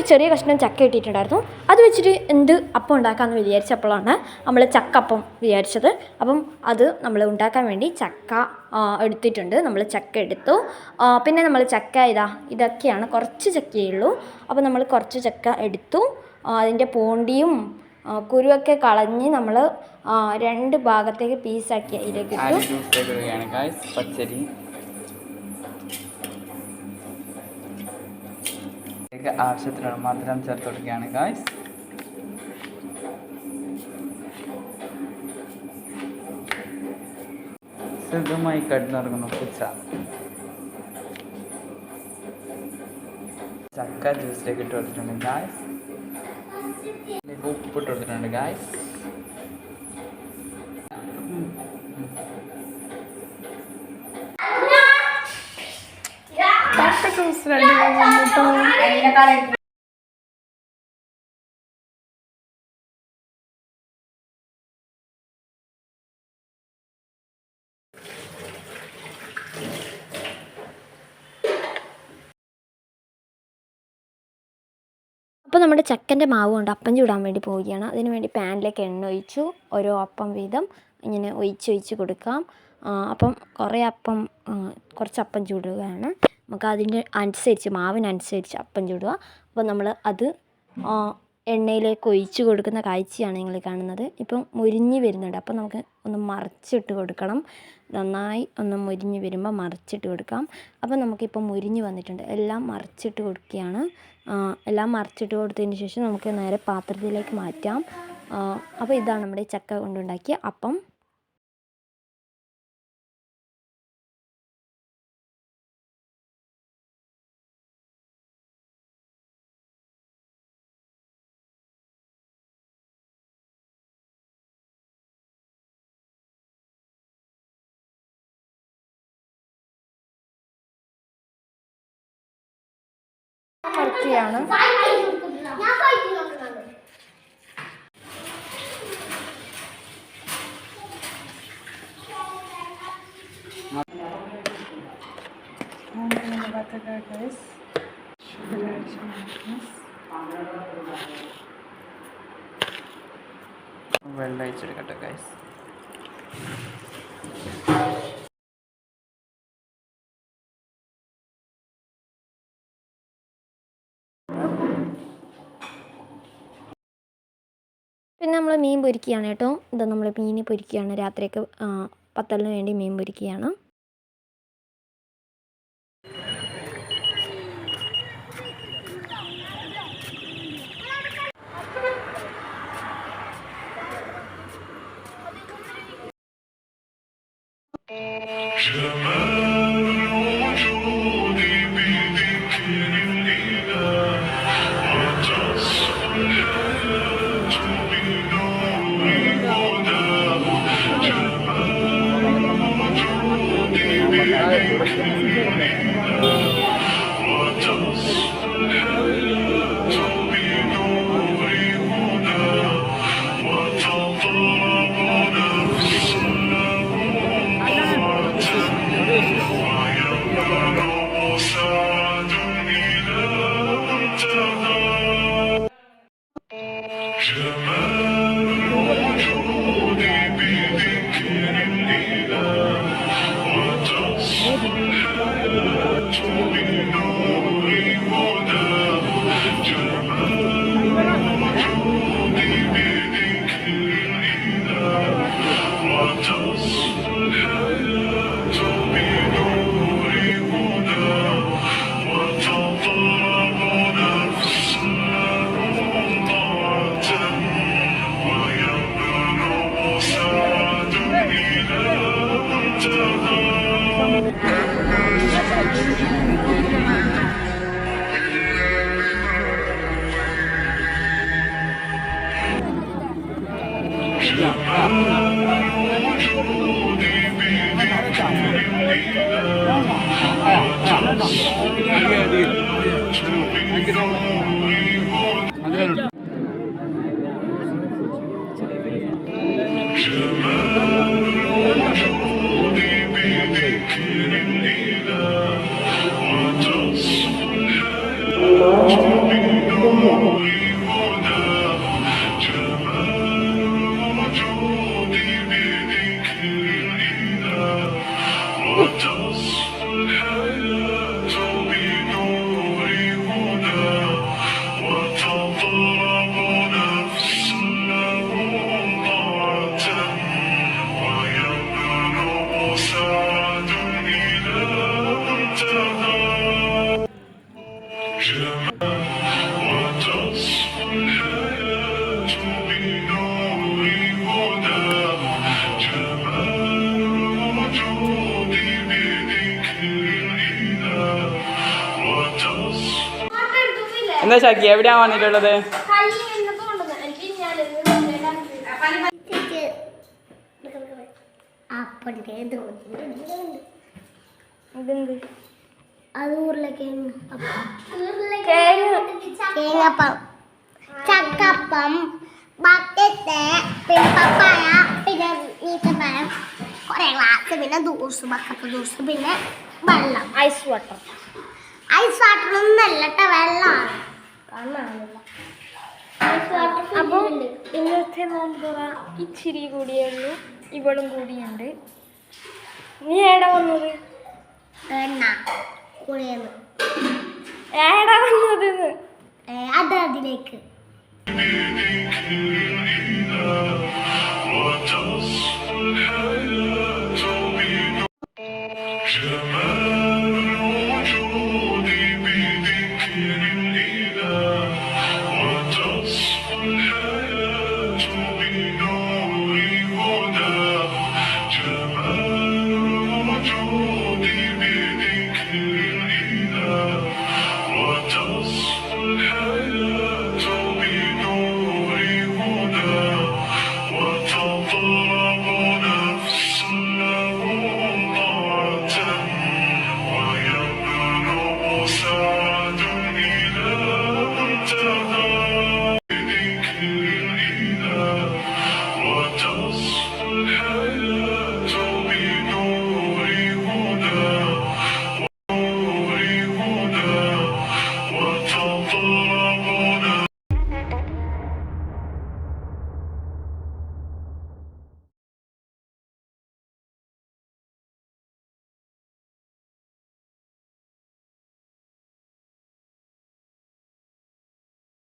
ഒരു ചെറിയ കഷ്ണം ചക്ക ഇട്ടിട്ടുണ്ടായിരുന്നു. അത് വെച്ചിട്ട് എന്ത് അപ്പം ഉണ്ടാക്കാമെന്ന് വിചാരിച്ചപ്പോഴാണ് നമ്മൾ ചക്കപ്പം വിചാരിച്ചത്. അപ്പം അത് നമ്മൾ ഉണ്ടാക്കാൻ വേണ്ടി ചക്ക എടുത്തിട്ടുണ്ട്. നമ്മൾ ചക്ക എടുത്തു. പിന്നെ നമ്മൾ ചക്ക ഇതൊക്കെയാണ്, കുറച്ച് ചക്കയേ ഉള്ളൂ. അപ്പോൾ നമ്മൾ കുറച്ച് ചക്ക എടുത്തു. അതിൻ്റെ പോണ്ടിയും കുരുവൊക്കെ കളഞ്ഞ് നമ്മൾ 2 ഭാഗത്തേക്ക് പീസാക്കി അതിലേക്ക് ഇട്ടു. ആവശ്യത്തിനുള്ള മധുരം ചേർത്ത് കൊടുക്കുകയാണ് ഗായ്സ്. സുഖമായി കിടന്നുറങ്ങുന്നു പൂച്ച. ചക്ക ജ്യൂസിലേക്ക് ഇട്ട് കൊടുത്തിട്ടുണ്ട് ഗായ്സ്. ഉപ്പിട്ട് കൊടുത്തിട്ടുണ്ട് ഗായ്സ്. ജ്യൂസ് റെഡി കേട്ടോ. അപ്പോൾ നമ്മുടെ ചക്കൻ്റെ മാവ് കൊണ്ട് അപ്പം ചൂടാൻ വേണ്ടി പോവുകയാണ്. അതിന് വേണ്ടി പാനിലേക്ക് എണ്ണ ഒഴിച്ചു. ഓരോ അപ്പം വീതം ഇങ്ങനെ ഒഴിച്ച് കൊടുക്കാം. അപ്പം കുറച്ച് അപ്പം ചൂടുകയാണ്. നമുക്ക് അതിൻ്റെ അനുസരിച്ച്, മാവിനനുസരിച്ച് അപ്പം ചൂടുക. അപ്പോൾ നമ്മൾ അത് എണ്ണയിലേക്ക് ഒഴിച്ച് കൊടുക്കുന്ന കാഴ്ചയാണ് നിങ്ങൾ കാണുന്നത്. ഇപ്പം മുരിഞ്ഞ് വരുന്നുണ്ട്. അപ്പോൾ നമുക്ക് ഒന്ന് മറിച്ചിട്ട് കൊടുക്കണം. നന്നായി ഒന്ന് മുരിഞ്ഞ് വരുമ്പോൾ മറിച്ചിട്ട് കൊടുക്കാം. അപ്പോൾ നമുക്കിപ്പോൾ മുരിഞ്ഞ് വന്നിട്ടുണ്ട്. എല്ലാം മറിച്ചിട്ട് കൊടുക്കുകയാണ്. എല്ലാം മറിച്ചിട്ട് കൊടുത്തതിന് ശേഷം നമുക്ക് നേരെ പാത്രത്തിലേക്ക് മാറ്റാം. അപ്പോൾ ഇതാണ് നമ്മുടെ ചക്ക കൊണ്ടുണ്ടാക്കിയ അപ്പം. ാണ് വെള്ളം ഒഴിച്ചെടുക്കട്ടെ ഗൈസ്. പിന്നെ നമ്മൾ മീൻ പൊരിക്കുകയാണ് കേട്ടോ. ഇത് നമ്മൾ മീൻ പൊരിക്കുകയാണ്. രാത്രിയൊക്കെ പത്തലിന് വേണ്ടി മീൻ പൊരിക്കുകയാണ്. എന്താ ഷാക്കി എവിടെയാ വന്നിട്ടുള്ളത്? ഇതെന്ത്? അത് തേങ്ങപ്പം, ചക്കപ്പം, ബക്കറ്റ്, പിന്നെ പപ്പായ, പിന്നെ ഈത്തപ്പഴം, കുറെ ഗ്ലാസ്, പിന്നെ ജ്യൂസ്, ബക്കറ്റ് ജ്യൂസ്, പിന്നെ വെള്ളം, ഐസ് വാട്ടർ. ഐസ് വാട്ടർ ഒന്നല്ല കേട്ടോ, വെള്ളമാണ്. കാണാനില്ല. അപ്പം ഇന്നത്തെ നോമ്പുറ ഇച്ചിരി കൂടിയേ ഉള്ളൂ. ഇവളും കൂടിയുണ്ട്. നീ ഏടാ വന്നത്? എണ്ണ കുളിയെന്ന് ഏടാ വന്നത്? അത് അതിലേക്ക്